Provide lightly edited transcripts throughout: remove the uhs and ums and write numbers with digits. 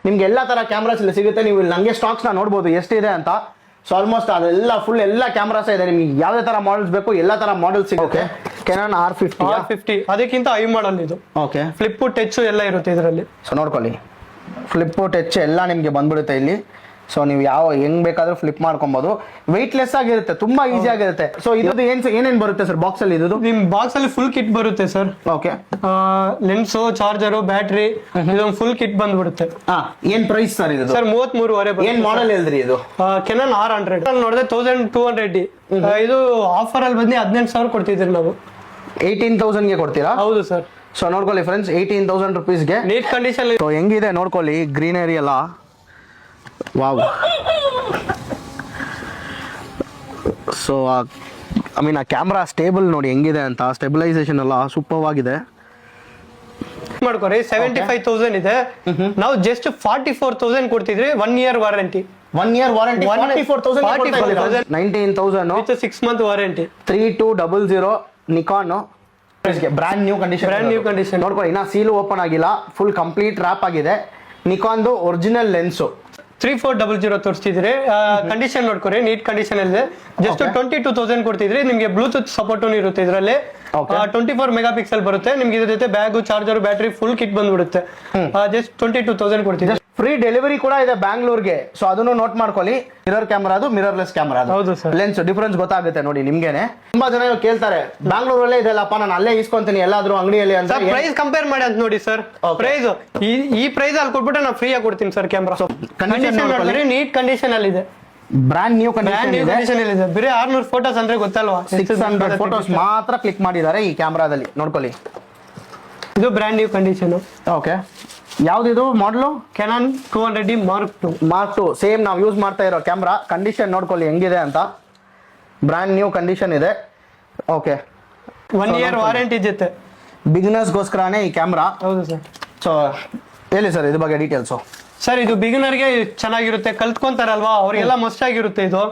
ನಿಮ್ಗೆ ಎಲ್ಲಾ ತರ ಕ್ಯಾಮ್ರಾಸ್ ಇಲ್ಲಿ ಸಿಗುತ್ತೆ. ನೀವು ಇಲ್ಲಿ ನಂಗೆ ಸ್ಟಾಕ್ಸ್ ನ ನೋಡಬಹುದು ಎಷ್ಟಿದೆ ಅಂತ. ಸೊ ಆಲ್ಮೋಸ್ಟ್ ಅದೆಲ್ಲ ಫುಲ್ ಎಲ್ಲ ಕ್ಯಾಮ್ರಾಸ್ ಇದೆ. ನಿಮ್ಗೆ ಯಾವ್ದೇ ತರ ಮಾಡೆಲ್ಸ್ ಬೇಕು ಎಲ್ಲಾ ತರ ಮಾಡೆಲ್ಸ್ ಸಿಗುತ್ತೆ. ಕೆನಾನ್ R50 ಅದಕ್ಕಿಂತ ಐ ಮಾಡಲ್ ಇದು. ಓಕೆ, ಫ್ಲಿಪ್ ಟಚ್ ಎಲ್ಲ ಇರುತ್ತೆ ಇದರಲ್ಲಿ. ಸೊ ನೋಡ್ಕೊಳ್ಳಿ, ಫ್ಲಿಪ್ ಟಚ್ ಎಲ್ಲ ನಿಮ್ಗೆ ಬಂದ್ಬಿಡುತ್ತೆ ಇಲ್ಲಿ. ಸೊ ನೀವು ಹೆಂಗ್ ಬೇಕಾದ್ರೂ ಫ್ಲಿಪ್ ಮಾಡ್ಕೊಬಹುದು. ವೆಯ್ಟ್ಲೆಸ್ ಆಗಿರುತ್ತೆ, ತುಂಬಾ ಈಸಿ ಆಗಿರುತ್ತೆ. ಸೊ ಇದು ಏನೇನ್ ಬರುತ್ತೆ ಸರ್ ಬಾಕ್ಸ್ ಅಲ್ಲಿ? ಇದು ನಿಮ್ ಬಾಕ್ಸ್ ಅಲ್ಲಿ ಫುಲ್ ಕಿಟ್ ಬರುತ್ತೆ sir. Okay, lens, charger, battery, ಇದೊಂದು ಫುಲ್ ಕಿಟ್ ಬಂದ್ಬಿಡುತ್ತೆ. ಏನ್ ಪ್ರೈಸ್ ಸರ್ ಇದು? ಸರ್ 33,500. ಏನ್ ಮಾಡೆಲ್ ಹೇಳಿದ್ರಿ ಇದು? ಕೆನಾನ್ R100 ನೋಡಿದ್ರೆ 1200. ಇದು ಆಫರ್ ಅಲ್ಲಿ ಬಂದು 18,000 ಕೊಡ್ತಿದ್ರಿ ನಾವು. 18,000 ಕೊಡ್ತೀರಾ? ಹೌದು ಸರ್. ಸೊ ನೋಡ್ಕೊಳ್ಳಿ ಫ್ರೆಂಡ್ಸ್, 18,000 rupeesಗೆ ನೀಟ್ ಕಂಡೀಷನ್. ಸೊ ಹೆಂಗಿದೆ ನೋಡ್ಕೊಳ್ಳಿ, ಗ್ರೀನರಿ ಎಲ್ಲ. ವಾವ್. ಸೊ ಐ ಮೀನ್ ಆ ಕ್ಯಾಮ್ರಾ ಸ್ಟೇಬಲ್ ನೋಡಿ ಹೆಂಗಿದೆ ಅಂತ. ಸ್ಟೆಬಿಲೈಸೇಷನ್ ಎಲ್ಲ ಸೂಪರ್ ಆಗಿದೆ. ಮಾಡ್ಕೊರಿ 75,000 ಇದೆ. ನಾವು ಜಸ್ಟ್ 44,000 ಕೊಡ್ತಿದ್ರಿ. 1 year warranty. 1 year warranty 44,000. 19,000 with 6 month warranty. 3200 Nikon brand new condition. ನೋಡ್ಕೊಳ್ಳಿ, ಇನ್ನ ಸೀಲು ಓಪನ್ ಆಗಿಲ್ಲ, ಫುಲ್ ಕಂಪ್ಲೀಟ್ ರ್ಯಾಪ್ ಆಗಿದೆ. ನಿಕಾನ್ದು ಒರಿಜಿನಲ್ ಲೆನ್ಸು 3400 ತೋರಿಸ್ತಿದ್ರಿ. ಕಂಡೀಷನ್ ನೋಡ್ಕೊರಿ, ನೀಟ್ ಕಂಡೀಷನ್ ಇದೆ. ಜಸ್ಟ್ 22,000 ಕೊಡ್ತಿದ್ರಿ. ನಿಮ್ಗೆ ಬ್ಲೂಟೂತ್ ಸಪೋರ್ಟ್ ಇರುತ್ತೆ ಇದರಲ್ಲಿ. 24 MP ಬರುತ್ತೆ ನಿಮ್ಗೆ. ಇದ್ರ ಜೊತೆ bag, charger, battery full kit ಬಂದ್ಬಿಡುತ್ತೆ. ಜಸ್ಟ್ 22,000 ಕೊಡ್ತಿದ್ರಿ. ಫ್ರೀ ಡೆಲಿವರಿ ಕೂಡ ಇದೆ ಬ್ಯಾಂಗ್ಳೂರ್ಗೆ. ಸೊ ಅದನ್ನು ನೋಟ್ ಮಾಡ್ಕೊಳ್ಳಿ. ಮಿರರ್ ಕ್ಯಾಮ್ರಾ, ಅದು ಮಿರರ್ಲೆಸ್ ಕ್ಯಾಮ್ರಾ. ಹೌದು ಸರ್. ಲೆನ್ಸ್ ಡಿಫರೆನ್ಸ್ ಗೊತ್ತಾಗುತ್ತೆ ನೋಡಿ ನಿಮ್ಗೆನೆ. ತುಂಬಾ ಜನ ಇವಾಗ ಕೇಳ್ತಾರೆ, ಬ್ಯಾಂಗ್ಳೂರಲ್ಲೇ ಇದೆಲ್ಲಪ್ಪ, ನಾನು ಅಲ್ಲೇ ಇಸ್ಕೊಂತೀನಿ ಎಲ್ಲಾದ್ರೂ ಅಂಗಡಿಯಲ್ಲಿ ಅಂತ. ಪ್ರೈಸ್ ಕಂಪೇರ್ ಮಾಡಿ ಅಂತ ನೋಡಿ ಸರ್. ಪ್ರೈಸ್ ಈ ಪ್ರೈಸ್ ಅಲ್ಲಿ ಕೊಟ್ಬಿಟ್ಟು ನಾನು ಫ್ರೀ ಆಗಿ ಕೊಡ್ತೀನಿ ಸರ್ ಕ್ಯಾಮ್ರಾ. ನೀಟ್ ಕಂಡೀಷನ್ ಅಲ್ಲಿ ಇದೆ. ಬ್ರ್ಯಾಂಡ್ ನ್ಯೂ ಕಂಡೀಷನ್ ಇದೆ. ಬೇರೆ 600 ಫೋಟೋಸ್ ಅಂದ್ರೆ ಗೊತ್ತಲ್ವಾ? 600 ಫೋಟೋಸ್ ಮಾತ್ರ ಕ್ಲಿಕ್ ಮಾಡಿದ್ದಾರೆ ಈ ಕ್ಯಾಮ್ರಾದಲ್ಲಿ. ನೋಡ್ಕೊಳ್ಳಿ, ಇದು ಬ್ರ್ಯಾಂಡ್ ನ್ಯೂ ಕಂಡೀಷನ್. ಓಕೆ, ಯಾವ್ದಿದು ಮಾಡಲು? Canon 200D Mark II. Same ನಾವು ಯೂಸ್ ಮಾಡ್ತಾ ಇರೋ ಕ್ಯಾಮ್ರಾ. ಕಂಡೀಷನ್ ನೋಡ್ಕೊಳ್ಳಿ ಹೆಂಗಿದೆ ಅಂತ. ಬ್ರ್ಯಾಂಡ್ ನ್ಯೂ ಕಂಡೀಷನ್ ಇದೆ. ಓಕೆ, 1 year ವಾರಂಟಿ ಜೊತೆ. ಬಿಗಿನರ್ಸ್ಗೋಸ್ಕರನೇ ಈ ಕ್ಯಾಮ್ರಾ. ಹೌದು ಸರ್. ಸೊ ಹೇಳಿ ಸರ್ ಇದ್ರ ಬಗ್ಗೆ ಡೀಟೇಲ್ಸು. ಸರ್ ಇದು ಬಿಗಿನರ್ಗೆ ಚೆನ್ನಾಗಿರುತ್ತೆ, ಕಲ್ತ್ಕೊಂತಾರಲ್ವಾ ಅವ್ರಿಗೆಲ್ಲ ಮಸ್ಟ್ ಆಗಿರುತ್ತೆ. ಇದು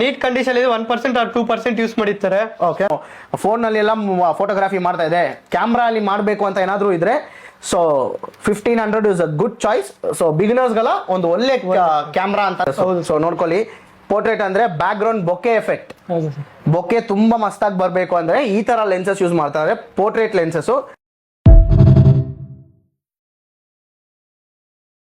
ನೀಟ್ ಕಂಡೀಷನ್ ಇದೆ. 1% or 2% ಯೂಸ್ ಮಾಡಿರ್ತಾರೆ. ಓಕೆ, ಫೋನ್ ನಲ್ಲಿ ಎಲ್ಲ ಫೋಟೋಗ್ರಫಿ ಮಾಡ್ತಾ ಇದೆ, ಕ್ಯಾಮ್ರಾ ಅಲ್ಲಿ ಮಾಡಬೇಕು ಅಂತ ಏನಾದ್ರು ಇದ್ರೆ so 1500 is a good choice. So ಬಿಗಿನರ್ಸ್ಗೆಲ್ಲ ಒಂದು ಒಳ್ಳೆ ಕ್ಯಾಮ್ರಾ ಅಂತ. ಸೊ ನೋಡ್ಕೊಳ್ಳಿ, ಪೋರ್ಟ್ರೇಟ್ ಅಂದ್ರೆ background bokeh effect. Bokeh ತುಂಬಾ ಮಸ್ತಾಗಿ ಬರಬೇಕು ಅಂದ್ರೆ ಈ ತರ ಲೆನ್ಸಸ್ ಯೂಸ್ ಮಾಡ್ತಾರೆ, ಪೋರ್ಟ್ರೇಟ್ ಲೆನ್ಸಸ್.